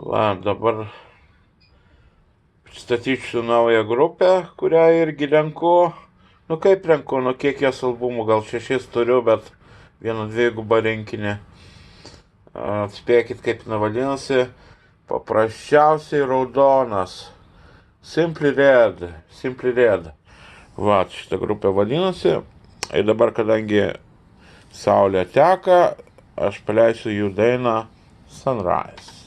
Dabar pristatysiu naują grupę, kurią irgi renku. Kaip renku, kiek jos albumų, gal 6 turiu, bet vieną dvigubą rinkinį. Atspėkit, kaip jinai vadinasi. Paprasčiausiai raudonas. Simply Red. Šitą grupę vadinasi. Ir dabar, kadangi saulė teka, aš paleisiu jų dainą Sunrise.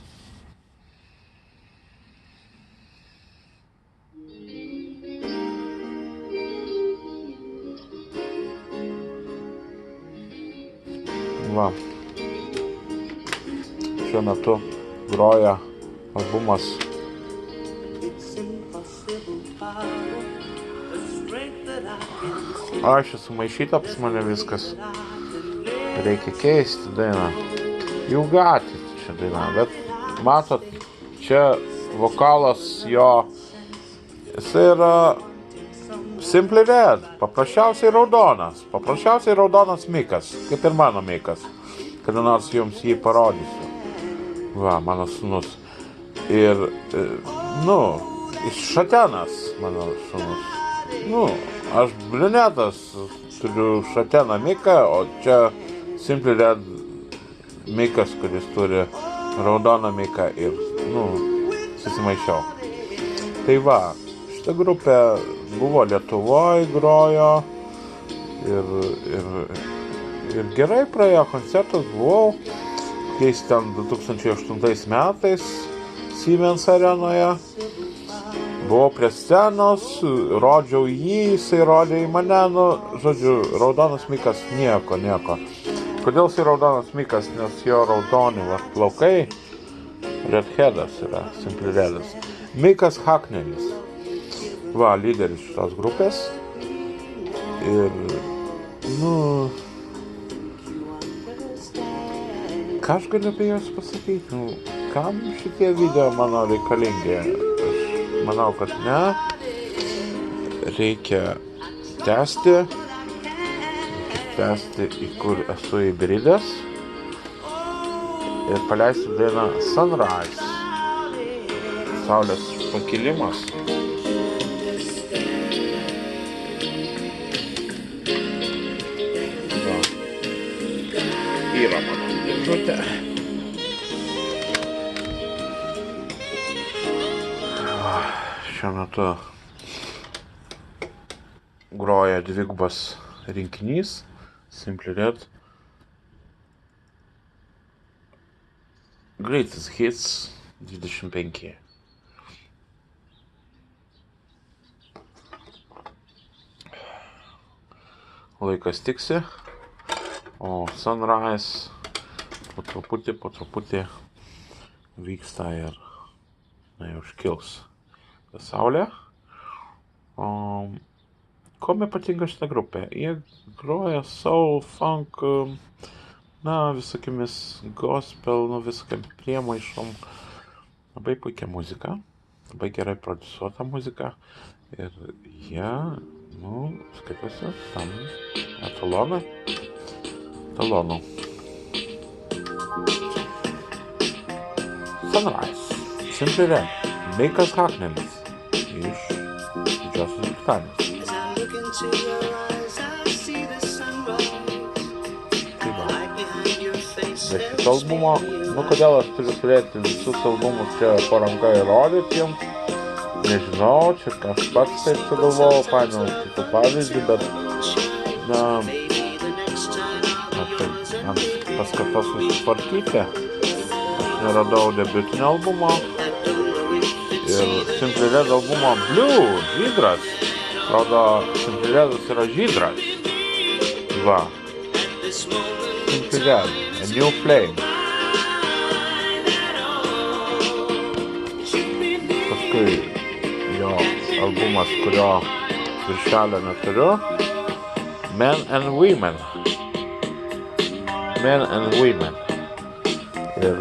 Šiuo metu groja albumas. Aš esu maišyta pas mane viskas. Reikia keisti dainą. You got it čia daina, bet matot, čia vokalas jo, jisai yra Simply Red, paprasčiausiai raudonas mikas, kaip ir mano mikas. Kada nors jums jį parodysiu. Mano sūnus. Ir, iš Šatenas mano sūnus. Aš briunetas, turiu Šateną miką, o čia Simply Red mikas, kuris turi raudoną miką ir, susimaišiau. Tai šitą grupę buvo Lietuvoj, grojo ir gerai praėjo koncertas, buvau keis ten 2008 metais Siemens arenoje, buvau prie scenos, rodžiau jį, jisai rodė į mane, raudonas mikas nieko. Kodėl jisai raudonas mikas, nes jo raudoni plaukai, Redheadas yra, Simply Redas. Mikas Haknelis. Lyderis šitos grupės. Ir, ką aš galiu apie juos pasakyti? Kam šitie video mano reikalingi? Aš manau, kad ne. Reikia tęsti, į kur esu įbridęs. Ir paleisti dainą Sunrise. Saulės pakilimas. Yra mano dėžutė. Šiuo metu groja dvigubas rinkinys Simply Red Greatest Hits 25. Laikas tiksi, o Sunrise po truputį vyksta ir užkils saulė. Ko man patinka šitą grupę? Jie groja soul, funk, visokiamis gospel, visokiam priemaišom. Labai puikia muzika, labai gerai produsuota muzika ir jie, skaitosi tam etalonų. Sunrise, Simply Red, Mikas Haknelis iš Didžiosios Britanijos. Bet šito albumo, kodėl aš turiu turėti visus albumus čia po ranka ir rodyti jums, nežinau, čia aš pats taip sugalvojau, paėmiau šitą pavyzdį, bet ant paskatos susitvarkyti. Aš neradau debiutinio albumo ir Simply Red albumo Blue, žydras. Atrodo, Simply Redas yra žydras. Simply Red, A New Flame. Paskui jo albumas, kurio viršelio neturiu, Men and Women. Ir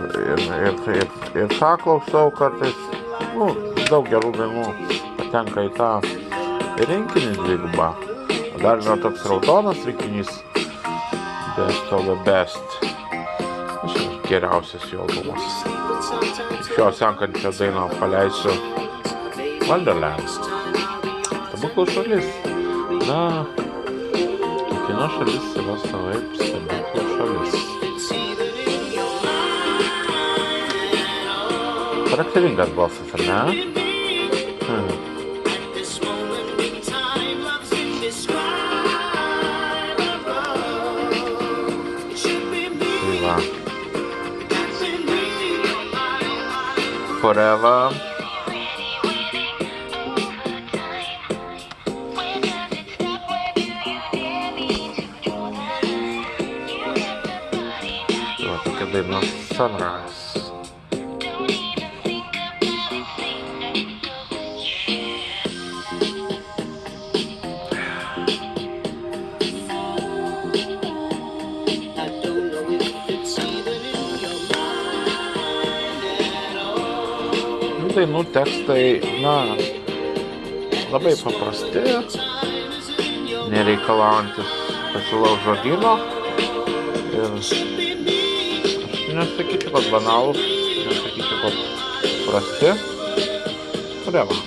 tą klausau kartais, daug gerų dainų patenka į tą rinkinį dvigubą. Dar yra toks raudonas rinkinys, Best of the Best. Geriausias jo albumas. Iš jo sekančią dainą paleisiu Wonderland. Stebuklų šalis. Na, kiekviena šalis yra savaip stebuklų šalis. Charakteringas balsas, ar ne? Tai va. Forever. Tai va, tokia daina Sunrise. Dainų tekstai, na, labai paprasti, nereikalaujantis pasilaus žodyno ir aš nesakyčiau, kad banalūs, nesakyčiau, kad prasti. Forever.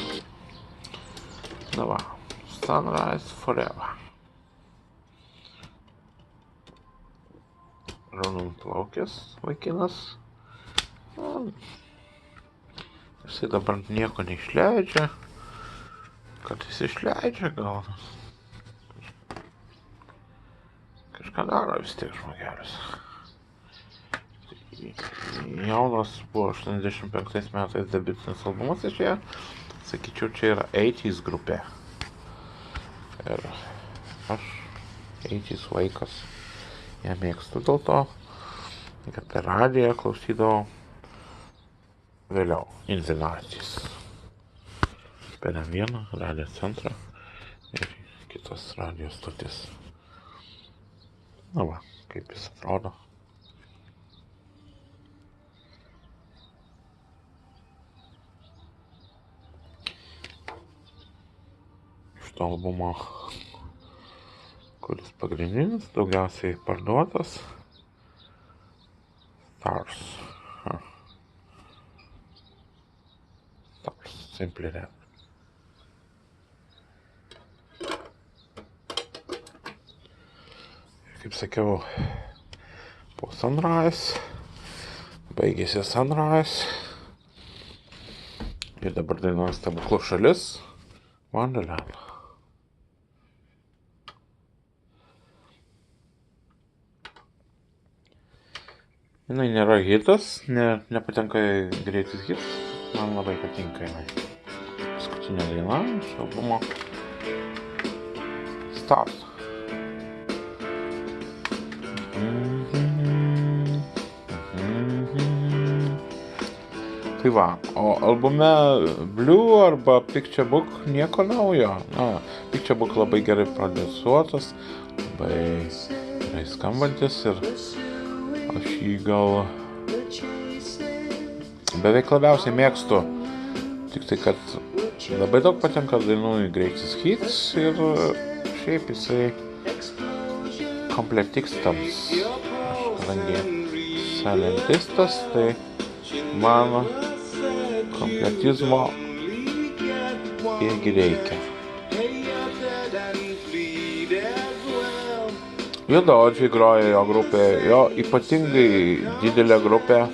Na va, Sunrise Forever. Raudonplaukis vaikinas. Jisai dabar nieko neišleidžia. Kad jis išleidžia, gal kažką daro vis tiek žmogelis. Jaunas buvo 85 metais debiutinis albumas išėjo. Sakyčiau, čia yra 80s grupė. Ir aš 80s vaikas ją mėgstu dėl to, kad per radiją klausydavau. Vėliau, Inzinatis. Per M1 radio centrą ir kitas radio stotis. Na va, kaip jis atrodo. Iš to albumo, kuris pagrindinis, daugiausiai parduotas. Stars. Simply Red. Kaip sakiau, po Sunrise, baigėsi Sunrise ir dabar dainuoja Stebuklų šalis, Wonderland. Jinai nėra hitas, nepatenka į greitus hits, man labai patinka jinai. Paskutinė daina iš albumo Stars. Tai va, o albume Blue arba Picture Book nieko naujo. Na, Picture Book labai gerai prodisuotas, labai gerai skambantis ir aš jį gal beveik labiausiai mėgstu. Tik tai, kad labai daug patenka dainų į greatest hits ir šiaip jisai komplektikstams. Aš kadangi silentistas, tai man komplektizmo irgi reikia. Juodaodžiai groja jo grupė, jo ypatingai didelė grupė.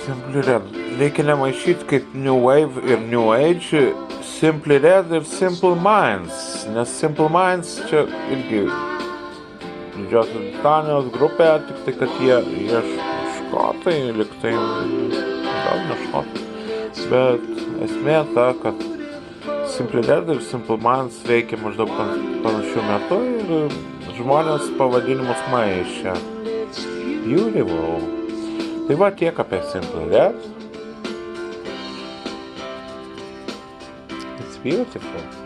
Simply Red. Reikia nemaišyti kaip New Wave ir New Age, Simply Red ir Simple Minds, nes Simple Minds čia irgi Didžiosios Britanijos grupė, tik tai, kad jie škotai, liktai, gal ne škotai, bet esmė ta, kad Simply Red ir Simple Minds veikia maždaug panašių metų ir žmonės pavadinimus maišė. Beautiful. Tai va tiek apie Simply Red. It's beautiful.